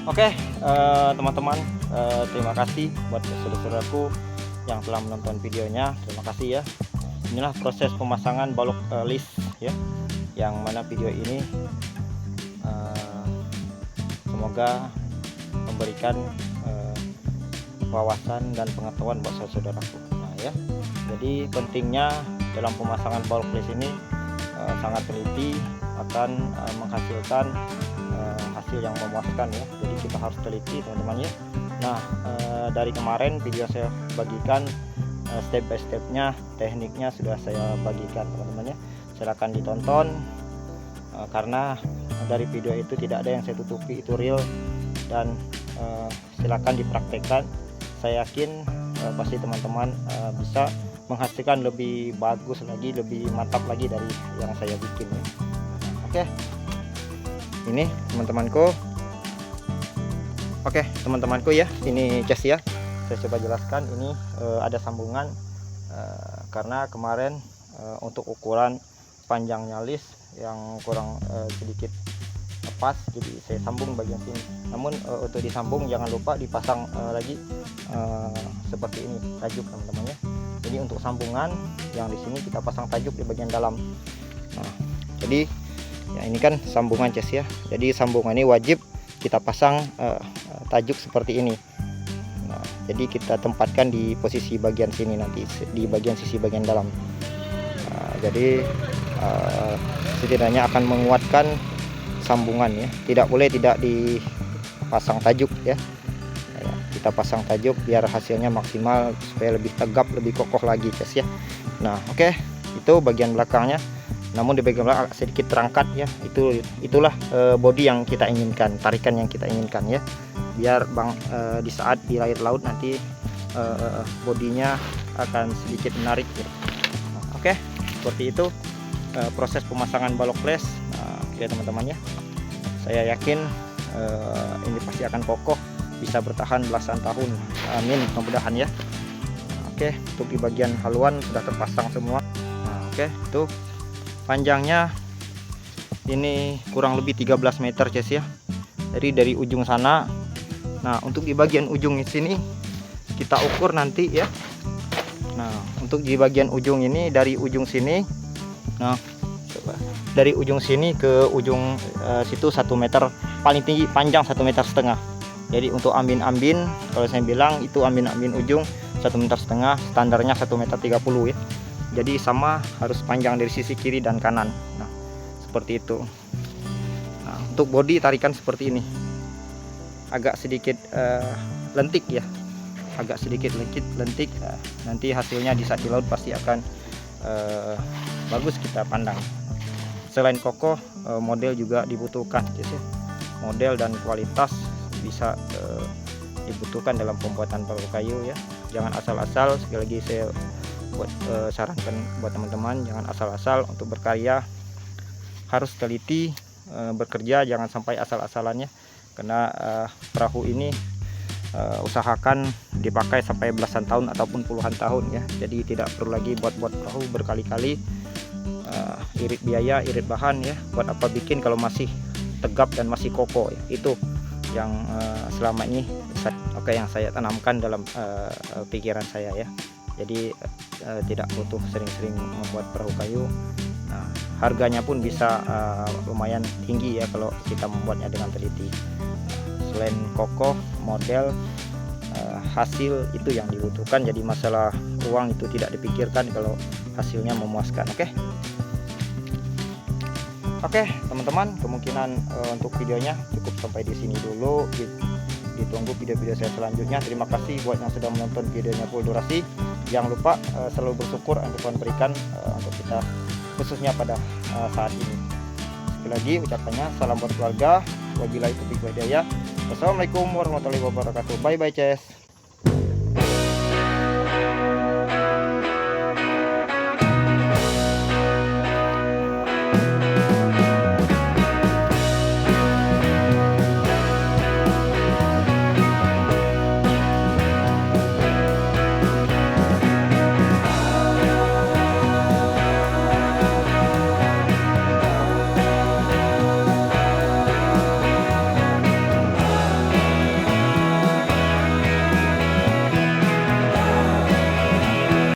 Oke, teman-teman, terima kasih buat saudara-saudaraku yang telah menonton videonya. Terima kasih ya. Inilah proses pemasangan balok list ya, yang mana video ini semoga memberikan wawasan dan pengetahuan buat saudara-saudaraku. Nah ya, jadi pentingnya dalam pemasangan balok list ini sangat teliti, akan menghasilkan hasil yang memuaskan ya. Jadi kita harus teliti teman-teman ya. Nah dari kemarin video saya bagikan step by stepnya, tekniknya sudah saya bagikan teman-teman ya. Silahkan ditonton karena dari video itu tidak ada yang saya tutupi, itu real, dan silakan dipraktekkan. Saya yakin pasti teman-teman bisa menghasilkan lebih bagus lagi, lebih mantap lagi dari yang saya bikin ya. Oke, ini teman-temanku. Oke teman-temanku ya, ini cas ya, saya coba jelaskan. Ini ada sambungan karena kemarin untuk ukuran panjangnya list yang kurang sedikit pas, jadi saya sambung bagian sini. Namun untuk disambung jangan lupa dipasang lagi seperti ini tajuk teman-teman ya. Jadi untuk sambungan yang di sini kita pasang tajuk di bagian dalam. Nah, jadi ya ini kan sambungan cas ya. Jadi sambungan ini wajib kita pasang tajuk seperti ini. Nah, jadi kita tempatkan di posisi bagian sini nanti, di bagian sisi bagian dalam. Nah, jadi setidaknya akan menguatkan sambungan ya. Tidak boleh tidak dipasang tajuk ya. Kita pasang tajuk biar hasilnya maksimal, supaya lebih tegap, lebih kokoh lagi guys ya. Nah oke, itu bagian belakangnya. Namun di bagian belakang agak sedikit terangkat ya. Itulah body yang kita inginkan, tarikan yang kita inginkan ya. Biar di saat di air laut nanti bodinya akan sedikit menarik ya. Nah, oke, seperti itu proses pemasangan balok les. Nah, oke teman-teman ya. Saya yakin ini pasti akan kokoh, bisa bertahan belasan tahun. Amin, mudah-mudahan ya. Oke, untuk di bagian haluan sudah terpasang semua. Nah, oke, itu panjangnya ini kurang lebih 13 meter guys ya. Jadi dari ujung sana. Nah, untuk di bagian ujung sini kita ukur nanti ya. Nah, untuk di bagian ujung ini, dari ujung sini, nah coba dari ujung sini ke ujung situ 1 meter, paling tinggi panjang 1,5 meter. Jadi untuk ambin-ambin, kalau saya bilang itu ambin-ambin ujung 1,5 meter, standarnya 1,30 meter ya. Jadi sama, harus panjang dari sisi kiri dan kanan. Nah seperti itu. Nah, untuk bodi tarikan seperti ini, agak sedikit lentik ya, agak sedikit lentik. Nanti hasilnya di saat di laut pasti akan bagus kita pandang. Selain kokoh, model juga dibutuhkan ya. Model dan kualitas bisa dibutuhkan dalam pembuatan balok kayu ya. Jangan asal-asal, sekali lagi saya sarankan buat teman-teman, jangan asal-asal untuk berkarya. Harus teliti bekerja, jangan sampai asal-asalannya, karena perahu ini usahakan dipakai sampai belasan tahun ataupun puluhan tahun ya. Jadi tidak perlu lagi buat perahu berkali-kali, irit biaya, irit bahan ya. Buat apa bikin kalau masih tegap dan masih kokoh ya. Itu yang selama ini yang saya tanamkan dalam pikiran saya ya. Jadi tidak butuh sering-sering membuat perahu kayu. Nah, harganya pun bisa lumayan tinggi ya kalau kita membuatnya dengan teliti. Selain kokoh, model, hasil itu yang dibutuhkan. Jadi masalah uang itu tidak dipikirkan kalau hasilnya memuaskan. Oke teman-teman, kemungkinan untuk videonya cukup sampai di sini dulu. Ditunggu video-video saya selanjutnya. Terima kasih buat yang sudah menonton videonya full durasi. Jangan lupa selalu bersyukur yang Tuhan berikan untuk kita, khususnya pada saat ini. Sekali lagi ucapannya, salam buat keluarga. Wabillahi taufiq wal hidayah. Wassalamualaikum warahmatullahi wabarakatuh. Bye bye Ces.